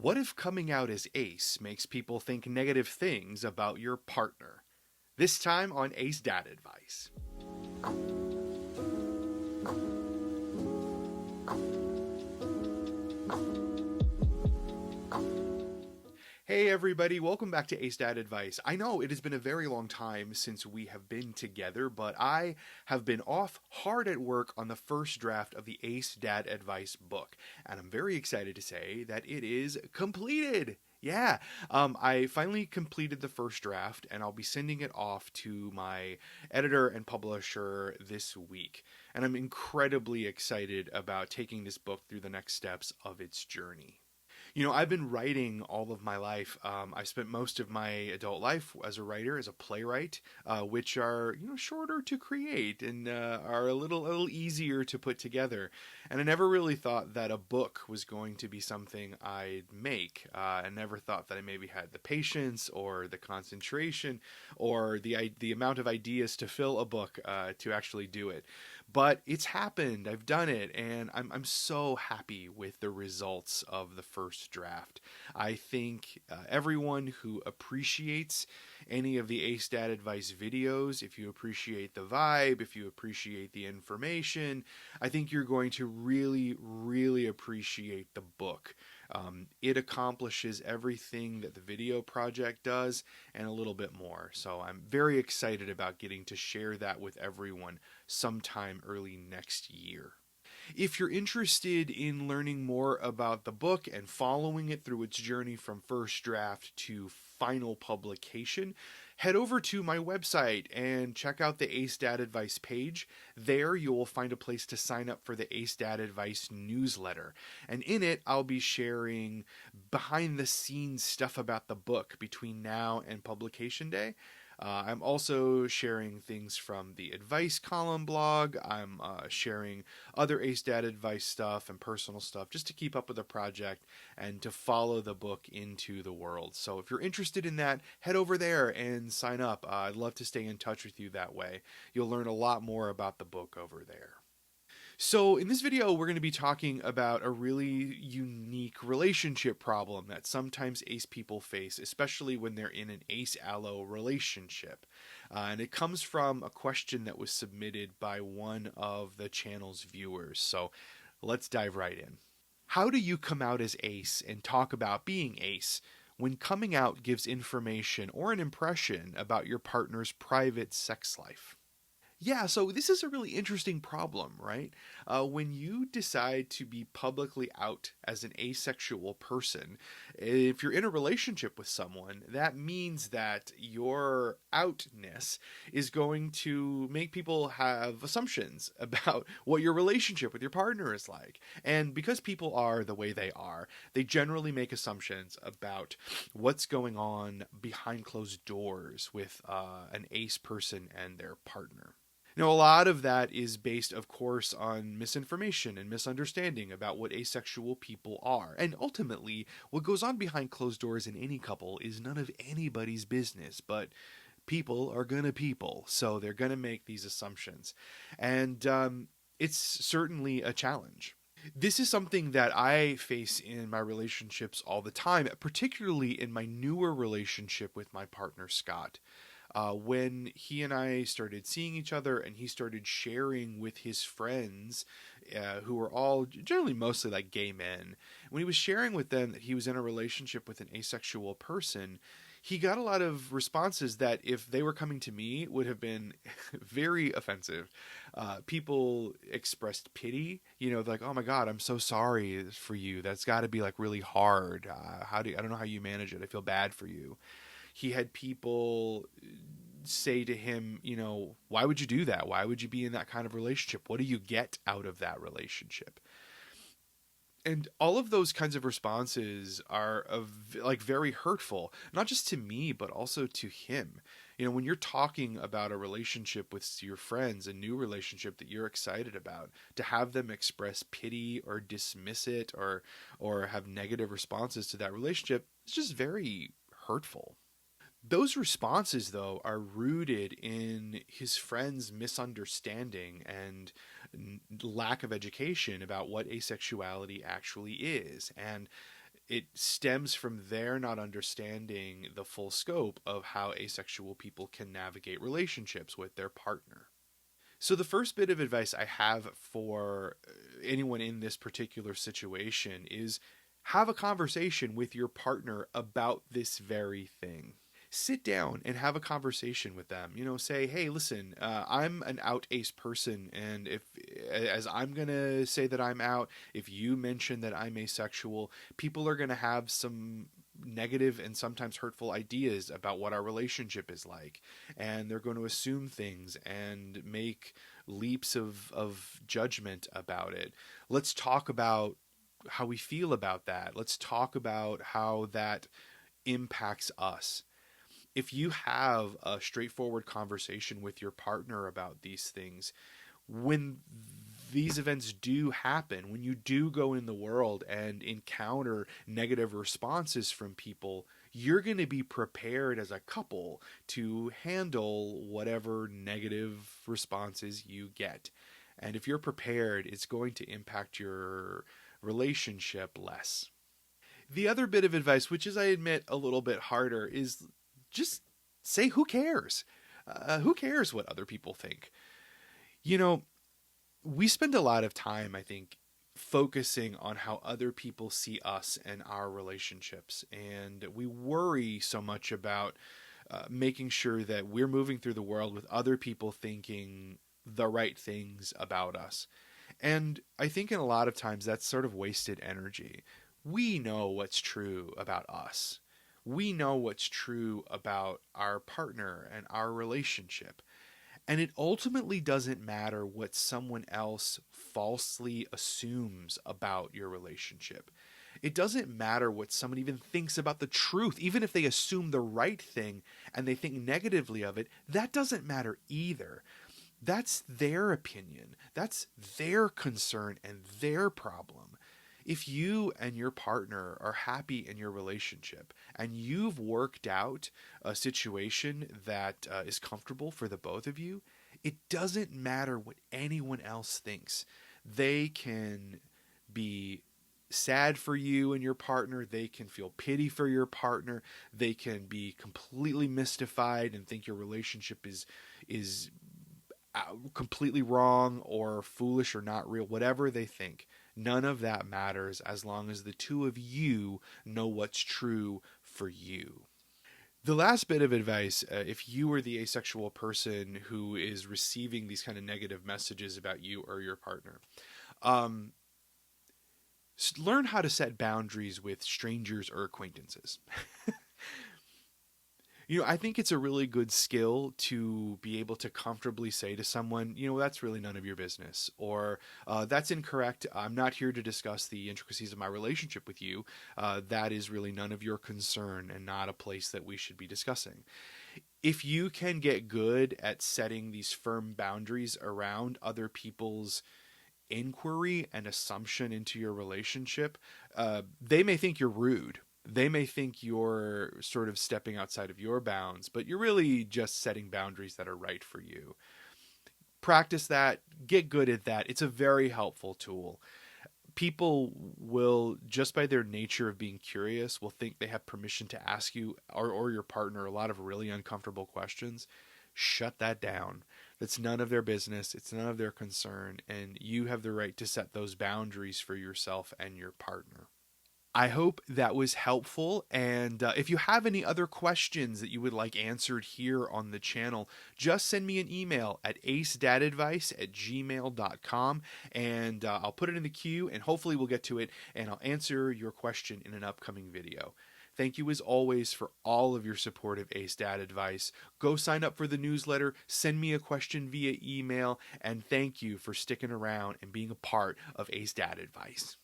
What if coming out as ace makes people think negative things about your partner? This time on Ace Dad Advice. Hey everybody, welcome back to Ace Dad Advice. I know it has been a very long time since we have been together, but I have been off hard at work on the first draft of the Ace Dad Advice book, and I'm very excited to say that it is completed. Yeah, I finally completed the first draft, and I'll be sending it off to my editor and publisher this week. And I'm incredibly excited about taking this book through the next steps of its journey. I've been writing all of my life. I spent most of my adult life as a writer, as a playwright, which are shorter to create and are a little easier to put together. And I never really thought that a book was going to be something I'd make. I never thought that I maybe had the patience or the concentration or the amount of ideas to fill a book to actually do it. But it's happened. I've done it, and I'm so happy with the results of the first draft. I think everyone who appreciates any of the Ace Dad Advice videos, if you appreciate the vibe, if you appreciate the information, I think you're going to really appreciate the book. It accomplishes everything that the video project does and a little bit more. So I'm very excited about getting to share that with everyone sometime early next year. If you're interested in learning more about the book and following it through its journey from first draft to final publication, head over to my website and check out the Ace Dad Advice page. There you will find a place to sign up for the Ace Dad Advice newsletter. And in it, I'll be sharing behind the scenes stuff about the book between now and publication day. I'm also sharing things from the advice column blog. I'm sharing other Ace Dad Advice stuff and personal stuff just to keep up with the project and to follow the book into the world. So if you're interested in that, head over there and sign up. I'd love to stay in touch with you that way. You'll learn a lot more about the book over there. So in this video, we're going to be talking about a really unique relationship problem that sometimes ace people face, especially when they're in an ace-allo relationship. And it comes from a question that was submitted by one of the channel's viewers. So let's dive right in. How do you come out as ace and talk about being ace when coming out gives information or an impression about your partner's private sex life? Yeah, so this is a really interesting problem, right? When you decide to be publicly out as an asexual person, if you're in a relationship with someone, that means that your outness is going to make people have assumptions about what your relationship with your partner is like. And because people are the way they are, they generally make assumptions about what's going on behind closed doors with an ace person and their partner. Now, a lot of that is based, of course, on misinformation and misunderstanding about what asexual people are. And ultimately, what goes on behind closed doors in any couple is none of anybody's business, but people are gonna people, so they're gonna make these assumptions. And it's certainly a challenge. This is something that I face in my relationships all the time, particularly in my newer relationship with my partner, Scott. When he and I started seeing each other and he started sharing with his friends, who were all generally mostly like gay men, when he was sharing with them that he was in a relationship with an asexual person, he got a lot of responses that if they were coming to me would have been very offensive. People expressed pity, like, oh my God, I'm so sorry for you. That's got to be like really hard. I don't know how you manage it. I feel bad for you. He had people say to him, why would you do that? Why would you be in that kind of relationship? What do you get out of that relationship? And all of those kinds of responses are very hurtful, not just to me, but also to him. When you're talking about a relationship with your friends, a new relationship that you're excited about, to have them express pity or dismiss it or have negative responses to that relationship, it's just very hurtful. Those responses, though, are rooted in his friend's misunderstanding and lack of education about what asexuality actually is. And it stems from their not understanding the full scope of how asexual people can navigate relationships with their partner. So, the first bit of advice I have for anyone in this particular situation is have a conversation with your partner about this very thing. Sit down and have a conversation with them. Say, hey, listen, I'm an out ace person, and if as I'm gonna say that I'm out, if you mention that I'm asexual, people are gonna have some negative and sometimes hurtful ideas about what our relationship is like, and they're going to assume things and make leaps of judgment about it. Let's talk about how we feel about that. Let's talk about how that impacts us. If you have a straightforward conversation with your partner about these things, when these events do happen, when you do go in the world and encounter negative responses from people, you're going to be prepared as a couple to handle whatever negative responses you get. And if you're prepared, it's going to impact your relationship less. The other bit of advice, which is, I admit, a little bit harder, is just say, who cares? Who cares what other people think? You know, we spend a lot of time, I think, focusing on how other people see us and our relationships. And we worry so much about making sure that we're moving through the world with other people thinking the right things about us. And I think in a lot of times that's sort of wasted energy. We know what's true about us. We know what's true about our partner and our relationship. And it ultimately doesn't matter what someone else falsely assumes about your relationship. It doesn't matter what someone even thinks about the truth. Even if they assume the right thing and they think negatively of it, that doesn't matter either. That's their opinion. That's their concern and their problem. If you and your partner are happy in your relationship and you've worked out a situation that is comfortable for the both of you, it doesn't matter what anyone else thinks. They can be sad for you and your partner. They can feel pity for your partner. They can be completely mystified and think your relationship is completely wrong or foolish or not real, whatever they think. None of that matters as long as the two of you know what's true for you. The last bit of advice, if you are the asexual person who is receiving these kind of negative messages about you or your partner, learn how to set boundaries with strangers or acquaintances. I think it's a really good skill to be able to comfortably say to someone, that's really none of your business, or that's incorrect. I'm not here to discuss the intricacies of my relationship with you. That is really none of your concern and not a place that we should be discussing. If you can get good at setting these firm boundaries around other people's inquiry and assumption into your relationship, they may think you're rude. They may think you're sort of stepping outside of your bounds, but you're really just setting boundaries that are right for you. Practice that. Get good at that. It's a very helpful tool. People will, just by their nature of being curious, will think they have permission to ask you or your partner a lot of really uncomfortable questions. Shut that down. That's none of their business. It's none of their concern. And you have the right to set those boundaries for yourself and your partner. I hope that was helpful, and if you have any other questions that you would like answered here on the channel, just send me an email at acedadadvice@gmail.com, and I'll put it in the queue, and hopefully we'll get to it, and I'll answer your question in an upcoming video. Thank you as always for all of your support of Ace Dad Advice. Go sign up for the newsletter, send me a question via email, and thank you for sticking around and being a part of Ace Dad Advice.